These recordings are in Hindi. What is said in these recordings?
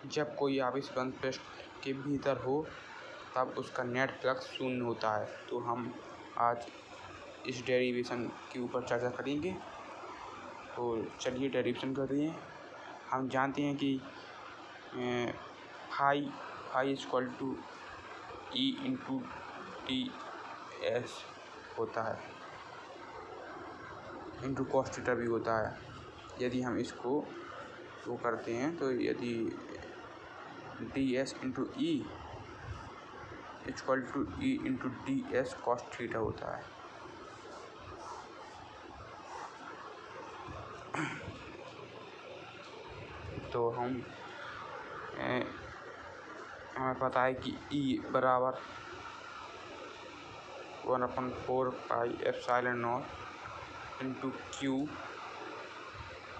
जब कोई आवेश बंद पृष्ठ के भीतर हो तब उसका नेट फ्लक्स शून्य होता है। तो हम आज इस डेरिवेशन के ऊपर चर्चा करेंगे। तो चलिए डेरिवेशन करते हैं। हम जानते हैं कि phi equal to E into T S होता है, इंटू कॉस थीटा भी होता है। यदि हम इसको वो करते हैं तो यदि D S into E equal to E into D S cos theta होता है। तो हमें पता है कि E बराबर 1/4 पाई epsilon not into Q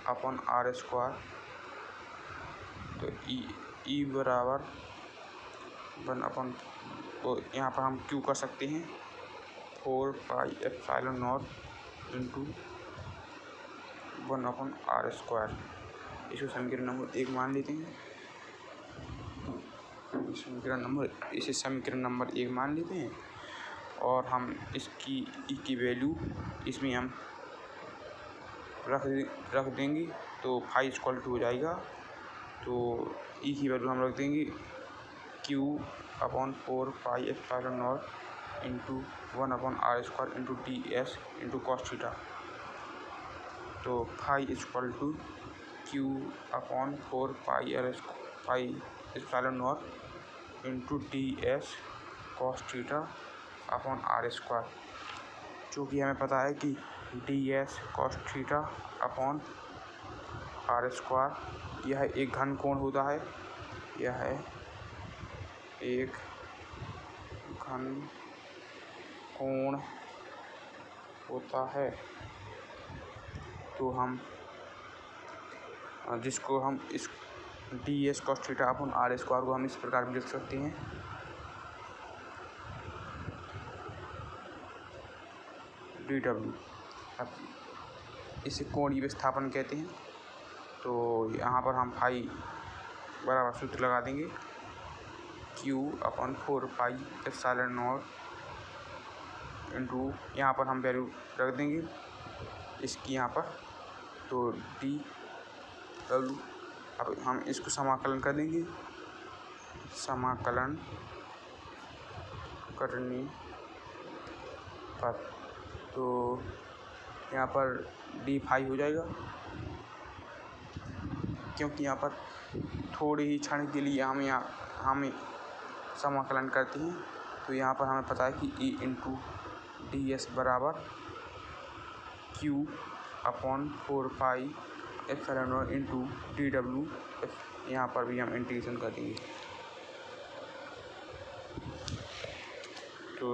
upon R square. तो E बराबर 1/, तो यहाँ पर हम Q कर सकते हैं 4 पाई epsilon not into 1/R square. इसको समीकरण नंबर 1 मान लेते हैं। इसे समीकरण नंबर 1 मान लेते हैं और हम इसकी ई की वैल्यू इसमें हम रख देंगे। तो फाई इक्वल टू हो जाएगा। तो ई की वैल्यू हम रख देंगे Q/4 pi epsilon not into 1/R square into D S into cos theta. तो phi equal to Q/4 pi epsilon not into D S cos theta upon R square, जो कि हमें पता है कि D S cos theta upon R square यह एक घन कोण होता है। यह एक घन कोण होता है। तो हम जिसको हम इस D S cos theta upon R square को हम इस प्रकार भी लिख सकते हैं। DW, अब इसे कोणीय विस्थापन कहते हैं। तो यहाँ पर हम फाई बराबर सूत्र लगा देंगे Q/4 pi epsilon not into, यहाँ पर हम वैल्यू रख देंगे इसकी यहाँ पर। तो DW, अब हम इसको समाकलन कर देंगे। समाकलन करने पर तो यहाँ पर डी फाई हो जाएगा, क्योंकि यहाँ पर थोड़े ही क्षण के लिए हमें समाकलन करते हैं। तो यहाँ पर हमें पता है कि ई इंटू डी एस बराबर Q/4 pi epsilon not into DW। यहाँ पर भी हम इंटीग्रेशन कर देंगे। तो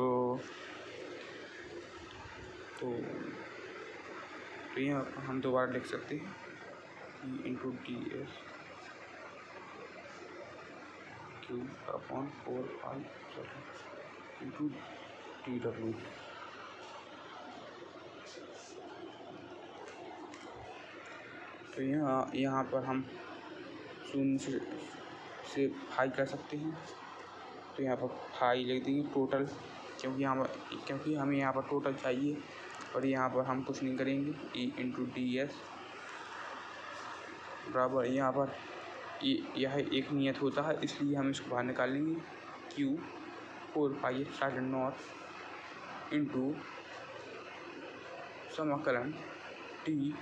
यहाँ हम दोबारा लिख सकते हैं ई into D S Q/4 pi into DW। तो यहाँ पर हम शून्य से फाई कर सकते हैं। तो यहाँ पर फाई लिख देंगे टोटल, क्योंकि हमें यहाँ पर टोटल चाहिए। और यहाँ पर हम कुछ नहीं करेंगे। ई इंटू डी एस बराबर, यहाँ पर यह एक नियत होता है, इसलिए हम इसको बाहर निकालेंगे। Q/4 pi epsilon not into समाकलन टी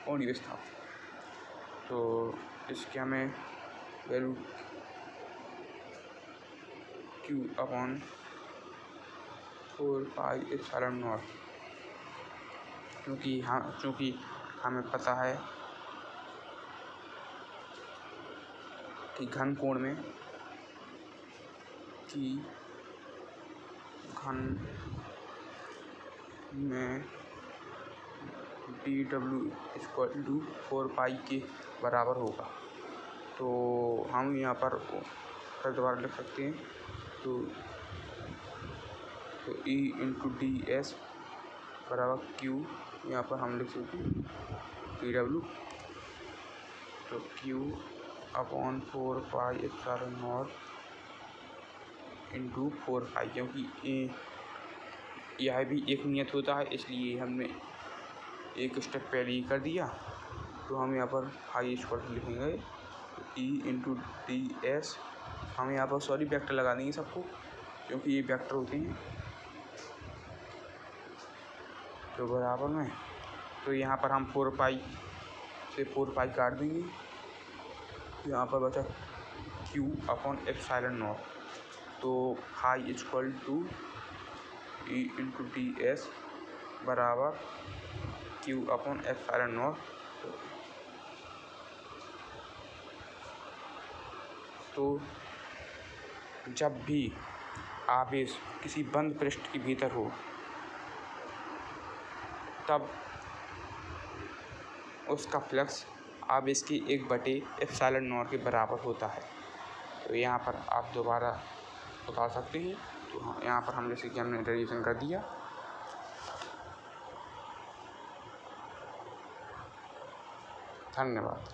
कोणीय विस्थापन। तो इसके हमें value Q/4 pi epsilon not, क्योंकि हमें पता है कि घन कोण में DW इक्वल टू 4 पाई के बराबर होगा। तो हम यहाँ पर फिर दोबारा लिख सकते हैं। तो E इंटू डी एस बराबर Q, यहाँ पर हम लिख सकते हैं DW। तो Q अपॉन 4πε0 इंटू 4π, क्योंकि यह भी एक नियत होता है, इसलिए हमने एक स्टेप पहले ही कर दिया। तो हम यहाँ पर फाई स्क्वायर लिखेंगे ई इंटू डी एस। हम यहाँ पर सॉरी वेक्टर लगा देंगे सबको, क्योंकि ये वेक्टर होते हैं। तो बराबर में, तो यहाँ पर हम 4π से 4π काट देंगे। यहाँ पर बचा q अपॉन एप्सिलॉन नॉट। तो phi equal to E into D S बराबर q अपॉन एप्सिलॉन नॉट। तो जब भी आवेश किसी बंद पृष्ठ के भीतर हो, तब उसका फ्लक्स आवेश की 1/एप्सिलॉन नॉट के बराबर होता है। तो यहाँ पर आप दोबारा उतार सकते हैं। तो यहाँ पर हम जैसे कि हमने डेरिवेशन कर दिया। धन्यवाद।